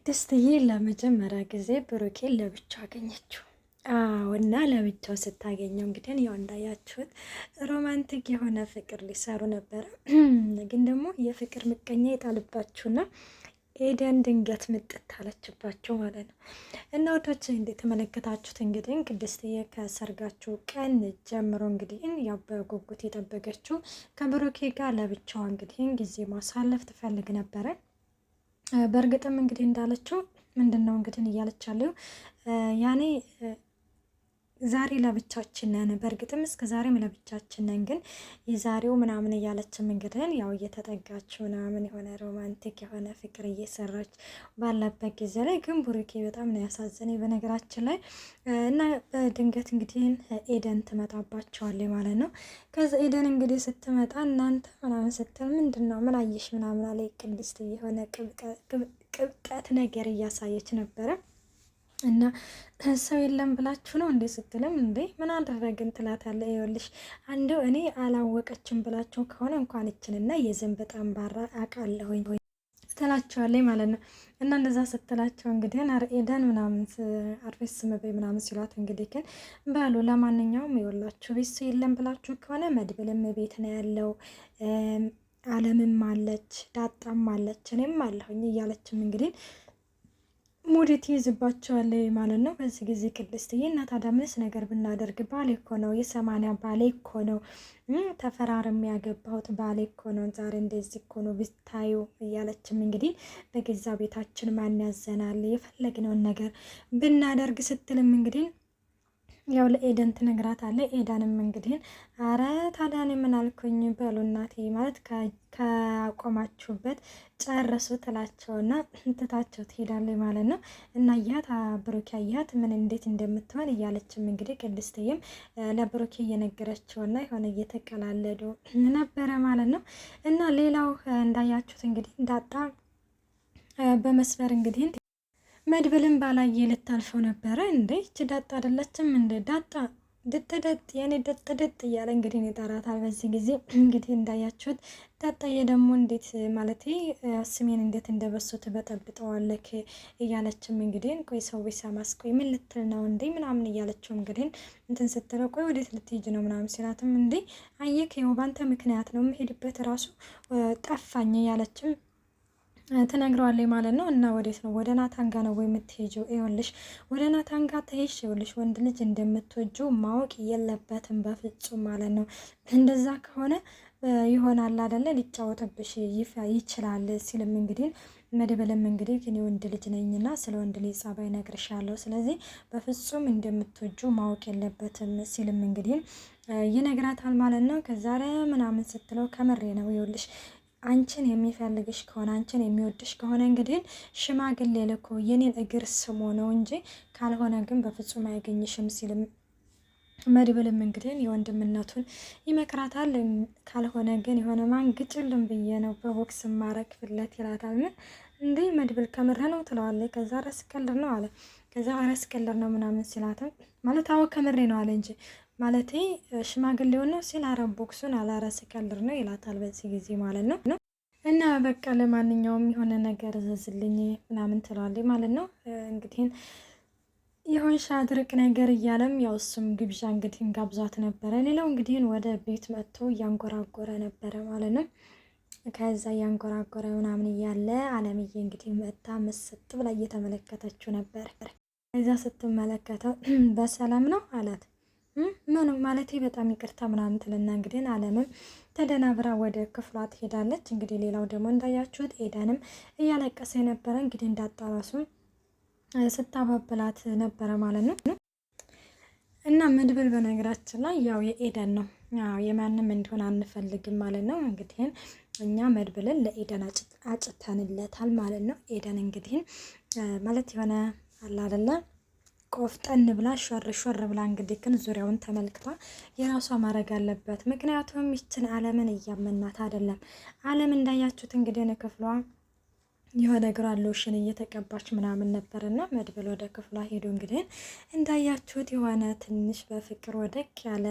ቅድስትዬ ለመጀመሪያ ጊዜ ብሩኬን ለብቻው አገኘችው። እና ለብቻው ስታገኘው እንግዲህ ያው እንዳያችሁት ሮማንቲክ የሆነ ፍቅር ሊሰሩ ነበረ። ግን ደግሞ የፍቅር ምቀኛ የጣልባችሁና ኤደን ድንገት ምጥት አለችባቸው ማለት ነው። እና ወዶች እንደተመለከታችሁት እንግዲህ ቅድስትዬ ከሰርጋችሁ ቀን ጀምሮ እንግዲህ ያው በጉጉት የጠበቀችው ከብሩኬ ጋር ለብቻዋ እንግዲህ ጊዜ ማሳለፍ ትፈልግ ነበረ። በእርግጥም እንግዲህ እንዳለችው ምንድን ነው እንግዲህ እያለች ያለው ያኔ ዛሬ ለብቻችን ነን። በእርግጥም እስከ ዛሬም ለብቻችን ነን፣ ግን የዛሬው ምናምን እያለችም እንግዲህ ያው እየተጠጋችው ምናምን የሆነ ሮማንቲክ የሆነ ፍቅር እየሰራች ባለበት ጊዜ ላይ ግን ብሩኬ በጣም ነው ያሳዘነኝ በነገራችን ላይ። እና በድንገት እንግዲህ ኤደን ትመጣባቸዋለች ማለት ነው። ከዛ ኤደን እንግዲህ ስትመጣ እናንተ ምናምን ስትል ምንድን ነው ምን አየሽ ምናምን አለ ቅድስት የሆነ ቅብጠት ነገር እያሳየች ነበረ። እና ሰው የለም ብላችሁ ነው እንዴ ስትልም እንዴ ምን አደረግን ትላታለ። ይኸውልሽ አንደው እኔ አላወቀችም ብላችሁ ከሆነ እንኳን ይችንና የዘንብ ጠንባራ አውቃለሁኝ ትላቸዋለች ማለት ነው። እና እንደዛ ስትላቸው እንግዲህ ኤደን ምናምን አርፌስ ስምበይ ምናምን ሲሏት እንግዲህ ግን በሉ ለማንኛውም ይኸውላችሁ ቤት ሰው የለም ብላችሁ ከሆነ መድብልም ቤት ነው ያለው፣ አለምም አለች፣ ዳጣም አለች፣ እኔም አለሁኝ እያለችም እንግዲህ ሙድ ትይዝባቸዋለች ማለት ነው። በዚህ ጊዜ ቅድስትዬ እና ታዲያ ምንስ ነገር ብናደርግ ባሌ እኮ ነው የ80 ባሌ እኮ ነው ተፈራርም ያገባሁት ባሌ እኮ ነው ዛሬ እንደዚህ እኮ ነው ብታዩ እያለችም እንግዲህ በገዛ ቤታችን ማን ያዘናል የፈለግነውን ነገር ብናደርግ ስትልም እንግዲህ ያው ለኤደን ትነግራታለች። ኤደንም እንግዲህ አረ ታዲያ እኔ ምን አልኩኝ በሉ እናቴ ማለት ከቆማችሁበት ጨርሱ ትላቸውና ትታቸው ትሄዳለች ማለት ነው። እና ያት ብሩኬ ያት ምን እንዴት እንደምትሆን እያለችም እንግዲህ ቅድስትዬም ለብሩኬ እየነገረችውና የሆነ እየተቀላለዱ ነበረ ማለት ነው። እና ሌላው እንዳያችሁት እንግዲህ ዳጣ በመስበር እንግዲህ መድብልን ባላየ ልታልፈው ነበረ። እንዴ እቺ ዳጣ አይደለችም እንደ ዳጣ ድጥድጥ የኔ ድጥድጥ እያለ እንግዲህ ይጠራታል። በዚህ ጊዜ እንግዲህ እንዳያችሁት ዳጣዬ ደግሞ እንዴት ማለት ስሜን እንዴት እንደበሱ ትበጠብጠዋለክ እያለችም እንግዲህ ቆይ ሰው ቢሰማስ ቆይ ምን ልትል ነው እንዴ ምናምን እያለችው እንግዲህ እንትን ስትለው ቆይ ወዴት ልትሄጂ ነው ምናምን ሲላትም እንዴ አየክ ይኸው ባንተ ምክንያት ነው የምሄድበት ራሱ ጠፋኝ እያለችም ትነግረዋለች ማለት ነው። እና ወዴት ነው ወደ ናታን ጋ ነው ወይ የምትሄጂው? ይኸውልሽ ወደ ናታን ጋ ተሄሽ ይኸውልሽ ወንድ ልጅ እንደምትወጂው ማወቅ የለበትም በፍጹም ማለት ነው። እንደዛ ከሆነ ይሆናል አይደለ ሊጫወትብሽ ይችላል ሲልም እንግዲህ መድብልም እንግዲህ ግን የወንድ ልጅ ነኝና ስለ ወንድ ልጅ ጸባይ እነግርሻለሁ፣ ስለዚህ በፍጹም እንደምትወጂው ማወቅ የለበትም ሲልም እንግዲህ ይነግራታል ማለት ነው። ከዛሬ ምናምን ስትለው ከምሬ ነው ይኸውልሽ አንቺን የሚፈልግሽ ከሆነ አንቺን የሚወድሽ ከሆነ እንግዲህ ሽማግሌ ልኮ የኔን እግር ስሞ ነው እንጂ ካልሆነ ግን በፍጹም አያገኝሽም ሲልም መድብልም እንግዲህ የወንድምነቱን ይመክራታል። ካልሆነ ግን የሆነ ማንግጭልም ብዬ ነው በቦክስ ማረግ ፍለት ይላታል። ምን እንዴ መድብል ከምር ነው ትለዋለች። ከዛ ረስ ቀልድ ነው አለ። ከዛ ረስ ቀልድ ነው ምናምን ሲላትም ማለት አዎ ከምሬ ነው አለ እንጂ ማለቴ ሽማግሌው ነው ሲል አረብ ቦክሱን አላረስ ቀልድ ነው ይላታል። በዚህ ጊዜ ማለት ነው። እና በቃ ለማንኛውም የሆነ ነገር ዘዝልኝ ምናምን ትለዋለች ማለት ነው። እንግዲህ የሆንሽ አድርቅ ነገር እያለም ያው እሱም ግብዣ እንግዲህ ጋብዟት ነበረ። ሌላው እንግዲህ ወደ ቤት መጥቶ እያንጎራጎረ ነበረ ማለት ነው። ከዛ እያንጎራጎረ ምናምን እያለ አለምዬ እንግዲህ መጣ መስጥ ብላ እየተመለከተችው ነበር። ከዛ ስትመለከተው በሰላም ነው አላት። ምኑ ማለት በጣም ይቅርታ ምናምን ትልና እንግዲህ አለምም ተደናብራ ወደ ክፍሏ ትሄዳለች። እንግዲህ ሌላው ደግሞ እንዳያችሁት ኤደንም እያለቀሰ ነበረ። እንግዲህ እንዳጣራሱ ስታባብላት ነበረ ማለት ነው። እና መድብል በነገራችን ላይ ያው የኤደን ነው፣ ያው የማንም እንዲሆን አንፈልግም ማለት ነው። እንግዲህ እኛ መድብልን ለኤደን አጭተንለታል ማለት ነው። ኤደን እንግዲህ ማለት የሆነ አለ አይደለ ቆፍጠን ብላ ሾር ብላ እንግዲህ ግን ዙሪያውን ተመልክታ የራሷ ማድረግ አለበት። ምክንያቱም ይችን አለምን እያመናት አይደለም። አለም እንዳያችሁት እንግዲህ ክፍሏ የሆነ ግራ ሎሽን እየተቀባች ምናምን ነበርና መድብል ወደ ክፍሏ ሄዶ እንግዲህ እንዳያችሁት የሆነ ትንሽ በፍቅር ወደቅ ያለ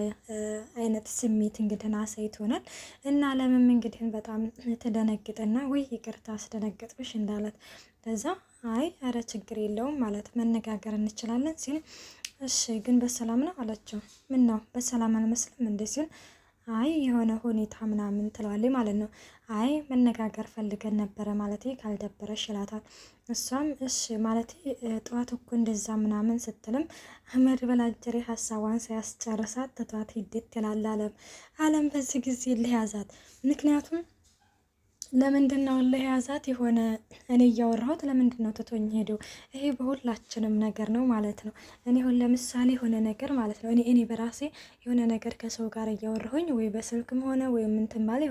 አይነት ስሜት እንግዲህ አሳይቶናል። እና አለምም እንግዲህ በጣም ተደነግጠና ወይ ይቅርታ አስደነገጥኩሽ እንዳላት ከዛ አይ ኧረ ችግር የለውም ማለት መነጋገር እንችላለን ሲል እሺ ግን በሰላም ነው አለችው። ምን ነው በሰላም አልመስልም እንዴ ሲል አይ የሆነ ሁኔታ ምናምን ትለዋለች ማለት ነው። አይ መነጋገር ፈልገን ነበረ ማለት ካልደበረሽ ይላታል። እሷም እሺ ማለት ጠዋት እኮ እንደዛ ምናምን ስትልም አህመድ በላጀሬ ሀሳቧን ሳያስጨርሳት ትቷት ሂድት ይላል አለም። አለም በዚህ ጊዜ ልያዛት ምክንያቱም ለምንድን ነው ለያዛት የሆነ እኔ እያወራሁት ለምንድን ነው ትቶኝ ሄደው? ይሄ በሁላችንም ነገር ነው ማለት ነው። እኔ አሁን ለምሳሌ የሆነ ነገር ማለት ነው እኔ በራሴ የሆነ ነገር ከሰው ጋር እያወራሁኝ ወይ በስልክም ሆነ ወይም እንትን ባለ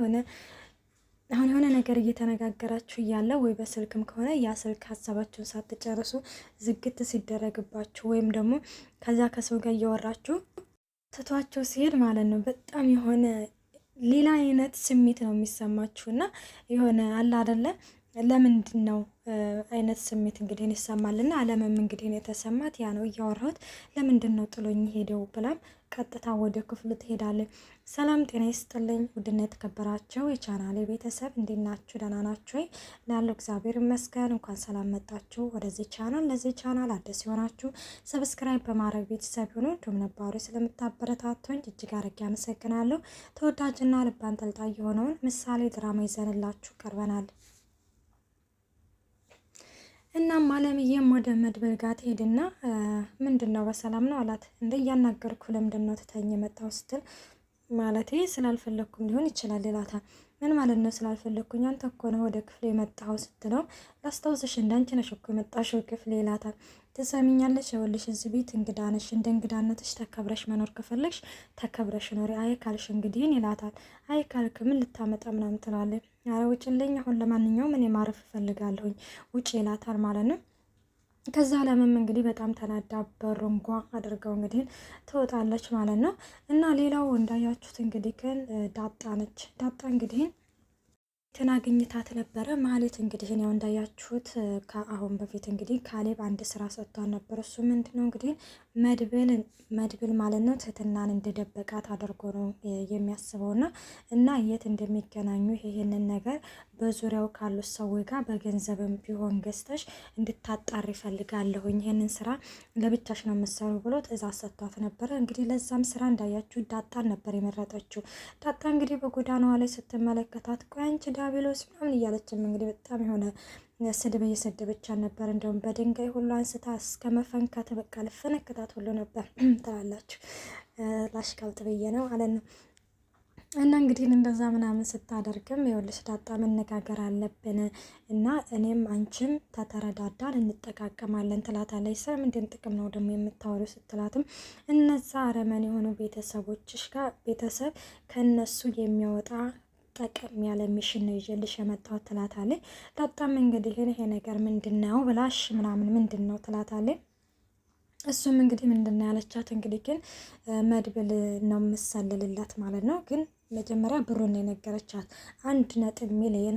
አሁን የሆነ ነገር እየተነጋገራችሁ እያለ ወይ በስልክም ከሆነ ያ ስልክ ሀሳባችሁን ሳትጨርሱ ዝግት ሲደረግባችሁ ወይም ደግሞ ከዛ ከሰው ጋር እያወራችሁ ትቷቸው ሲሄድ ማለት ነው በጣም የሆነ ሌላ አይነት ስሜት ነው የሚሰማችሁ እና የሆነ አለ አይደለ ለምንድን ነው አይነት ስሜት እንግዲህ ይሰማልና አለምም እንግዲህ የተሰማት ያ ነው እያወራሁት ለምንድን ነው ጥሎኝ ሄደው ብላም ቀጥታ ወደ ክፍሉ ትሄዳለች። ሰላም ጤና ይስጥልኝ ውድና የተከበራችሁ የቻናሌ ቤተሰብ እንዴት ናችሁ? ደህና ናችሁ ወይ? ላለው እግዚአብሔር ይመስገን። እንኳን ሰላም መጣችሁ ወደዚህ ቻናል። ለዚህ ቻናል አዲስ የሆናችሁ ሰብስክራይብ በማድረግ ቤተሰብ ሆኑ። እንዲሁም ነባሩ ስለምታበረታቱኝ እጅግ አድርጌ አመሰግናለሁ። ተወዳጅና ልብ አንጠልጣይ የሆነውን ምሳሌ ድራማ ይዘንላችሁ ቀርበናል። እናም አለምዬም ወደ መድብል ጋር ትሄድና ምንድን ነው በሰላም ነው አላት። እንደ እያናገርኩ ለምንድን ነው ትተኝ የመጣው ስትል ማለቴ ስላልፈለግኩም ሊሆን ይችላል ይላታል። ምን ማለት ነው ስላልፈለግኩኝ? አንተ እኮ ነው ወደ ክፍሌ የመጣኸው ስትለው ላስታውስሽ እንዳንቺ ነሽ እኮ የመጣሽው ክፍሌ ይላታል። ትሰሚኛለሽ? ይኸውልሽ እዚህ ቤት እንግዳ ነሽ። እንደ እንግዳነትሽ ተከብረሽ መኖር ከፈለግሽ ተከብረሽ ኖሪ። አይ ካልሽ እንግዲህን ይላታል። አይ ካልክ ምን ልታመጣ ምናምን ትላለች። ኧረ ውጭልኝ፣ አሁን ለማንኛውም እኔ ማረፍ እፈልጋለሁኝ ውጭ ይላታል ማለት ነው። ከዛ አለምም እንግዲህ በጣም ተናዳ በሩንጓ አድርገው እንግዲህ ትወጣለች ማለት ነው። እና ሌላው እንዳያችሁት እንግዲህ ግን ዳጣ ነች። ዳጣ እንግዲህ አግኝታት ነበረ ማለት እንግዲህ ያው እንዳያችሁት ከአሁን በፊት እንግዲህ ካሌብ አንድ ስራ ሰጥቷን ነበር። እሱ ምንድነው እንግዲህ መድብል ማለት ነው ትህትናን እንደደበቃት አድርጎ ነው የሚያስበውና እና የት እንደሚገናኙ ይሄንን ነገር በዙሪያው ካሉት ሰዎች ጋር በገንዘብም ቢሆን ገዝተሽ እንድታጣሪ ፈልጋለሁኝ፣ ይሄንን ስራ ለብቻሽ ነው የምትሰሩ ብሎ ትዕዛዝ ሰጥቷት ነበረ። እንግዲህ ለዛም ስራ እንዳያችሁ ዳጣን ነበር የመረጠችው። ዳጣ እንግዲህ በጎዳናዋ ላይ ስትመለከታት ቆይ አንቺ ዳቢሎስ ምናምን እያለችም እንግዲህ በጣም የሆነ ስድብ እየሰደበቻት ነበር። እንደውም በድንጋይ ሁሉ አንስታ እስከ መፈንካት በቃ ልፈነክታት ሁሉ ነበር ትላላችሁ። ላሽቃልጥ ብዬ ነው ማለት ነው። እና እንግዲህ እንደዛ ምናምን ስታደርግም ይኸውልሽ ዳጣ መነጋገር አለብን እና እኔም አንቺም ተተረዳዳን እንጠቃቀማለን ትላታለች። ስለ ምንድን ጥቅም ነው ደግሞ የምታወሩ ስትላትም እነዛ አረመን የሆኑ ቤተሰቦችሽ ጋር ቤተሰብ ከነሱ የሚያወጣ ጠቀም ያለ ሚሽን ነው ይዤልሽ የመጣሁት ትላታለች። ዳጣም እንግዲህ ይሄ ነገር ምንድነው ብላሽ ምናምን ምንድነው ትላታለች። እሱም እንግዲህ ምንድነው ያለቻት እንግዲህ ግን መድብል ነው የምሰልልላት ማለት ነው። ግን መጀመሪያ ብሩን የነገረቻት 1 ሚሊዮን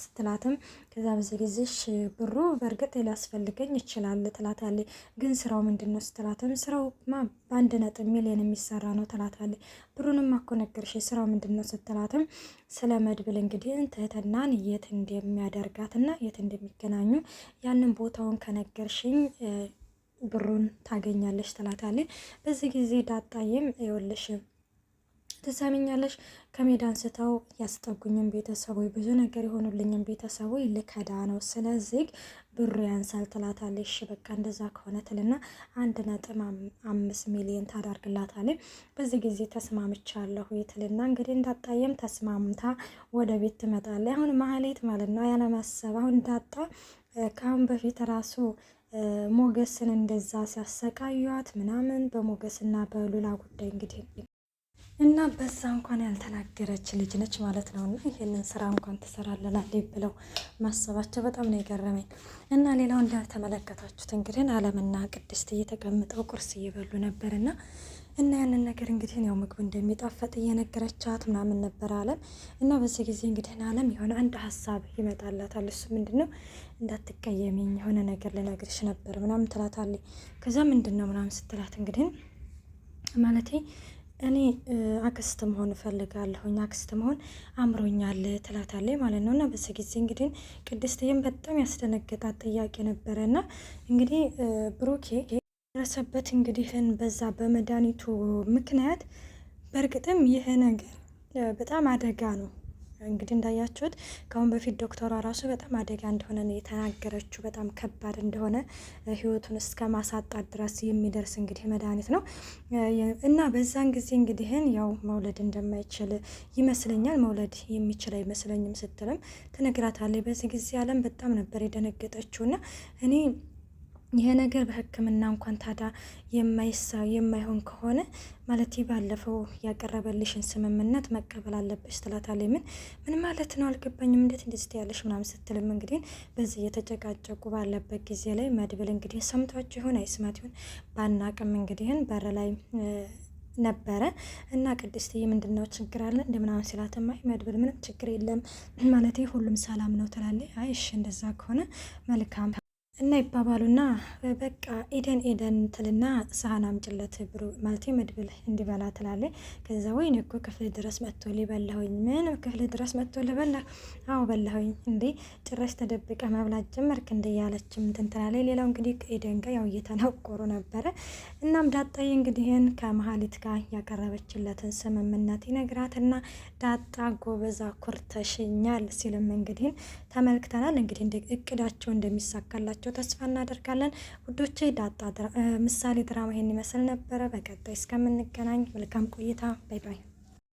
ስትላትም ከዛ በዚህ ጊዜሽ ብሩ በእርግጥ ሊያስፈልገኝ ይችላል ትላታለች። ግን ስራው ምንድነው ስትላትም ስራውማ በ1 ሚሊዮን የሚሰራ ነው ትላታለች። ብሩንም እኮ ነገርሽ ስራው ምንድነው ስትላትም ስለ መድብል እንግዲህ ትህትናን የት እንደሚያደርጋትና የት እንደሚገናኙ ያንን ቦታውን ከነገርሽኝ ብሩን ታገኛለሽ ትላታለች። በዚህ ጊዜ ዳጣዬም ይኸውልሽ ትሰሚኛለሽ ከሜዳ አንስተው ያስጠጉኝም ቤተሰቦች ብዙ ነገር የሆኑልኝም ቤተሰቦች ልከዳ ነው፣ ስለዚህ ብሩ ያንሳል ትላታለች። በቃ እንደዛ ከሆነ ትልና 1.5 ሚሊዮን ታዳርግላታለች። በዚህ ጊዜ ተስማምቻለሁ ትልና እንግዲህ እንዳጣየም ተስማምታ ወደ ቤት ትመጣለች። አሁን ማህሌት ማለት ነው ያለማሰብ አሁን ዳጣ ከአሁን በፊት ራሱ ሞገስን እንደዛ ሲያሰቃዩት ምናምን በሞገስና በሉላ ጉዳይ እንግዲህ እና በዛ እንኳን ያልተናገረች ልጅ ነች ማለት ነው። እና ይህንን ስራ እንኳን ትሰራለናለች ብለው ማሰባቸው በጣም ነው የገረመኝ። እና ሌላው እንዳልተመለከታችሁት እንግዲህ አለምና ቅድስት እየተቀምጠው ቁርስ እየበሉ ነበርና እና ያንን ነገር እንግዲህ ያው ምግቡ እንደሚጣፈጥ እየነገረቻት ምናምን ነበር አለም። እና በዚህ ጊዜ እንግዲህ አለም የሆነ አንድ ሀሳብ ይመጣላታል። እሱ ምንድነው እንዳትቀየሚኝ የሆነ ነገር ልነግርሽ ነበር ምናምን ትላታለች። ከዛ ምንድነው ምናምን ስትላት እንግዲህ ማለቴ እኔ አክስት መሆን እፈልጋለሁኝ፣ አክስት መሆን አምሮኛል ትላታለች ማለት ነው። እና በዚህ ጊዜ እንግዲህ ቅድስትዬም በጣም ያስደነገጣት ጥያቄ ነበረ እና እንግዲህ ብሩኬ ደረሰበት እንግዲህ በዛ በመድኃኒቱ ምክንያት በእርግጥም ይህ ነገር በጣም አደጋ ነው። እንግዲህ እንዳያችሁት ከአሁን በፊት ዶክተሯ ራሱ በጣም አደጋ እንደሆነ ነው የተናገረችው። በጣም ከባድ እንደሆነ ህይወቱን እስከ ማሳጣት ድረስ የሚደርስ እንግዲህ መድኃኒት ነው እና በዛን ጊዜ እንግዲህን ያው መውለድ እንደማይችል ይመስለኛል፣ መውለድ የሚችል አይመስለኝም ስትልም ትነግራታለች። በዚህ ጊዜ አለም በጣም ነበር የደነገጠችው እና እኔ ይሄ ነገር በሕክምና እንኳን ታዲያ የማይሆን ከሆነ ማለት ባለፈው ያቀረበልሽን ስምምነት መቀበል አለብሽ ትላታለች። ምን ማለት ነው አልገባኝም፣ እንዴት እንደዚህ ትያለሽ ምናምን ስትልም እንግዲህ በዚህ እየተጨቃጨቁ ባለበት ጊዜ ላይ መድብል እንግዲህ ሰምቷቸው ይሆን አይስማት ይሆን ባናቅም እንግዲህን በር ላይ ነበረ እና ቅድስትዬ ምንድነው ችግር አለ እንደምናምን ሲላትም አይ መድብል ምንም ችግር የለም ማለት ሁሉም ሰላም ነው ትላለች። አይ እሺ እንደዛ ከሆነ መልካም እና ይባባሉና በቃ ኤደን ትልና ሳህን አምጭለት ብሩ ማለት መድብል እንዲበላ ትላለች። ከዛ ወይኔ እኮ ክፍል ድረስ መጥቶ ሊበላሁኝ። ምን ክፍል ድረስ መጥቶ ልበላ? አዎ በላሁኝ። እንዴ ጭራሽ ተደብቀ መብላት ጀመርክ እንደ ያለችም እንትን ትላለች። ሌላው እንግዲህ ኤደን ጋር ያው እየተናቆሩ ነበረ። እናም ዳጣዬ እንግዲህን ከመሀሊት ጋር ያቀረበችለትን ስምምነት ይነግራትና ዳጣ ጎበዛ ኩርተሽኛል ሲልም እንግዲህን ተመልክተናል። እንግዲህ እቅዳቸው እንደሚሳካላቸው ተስፋ እናደርጋለን ውዶቼ። ዳጣ ምሳሌ ድራማ ይሄን ይመስል ነበረ። በቀጣይ እስከምንገናኝ መልካም ቆይታ። ባይ ባይ።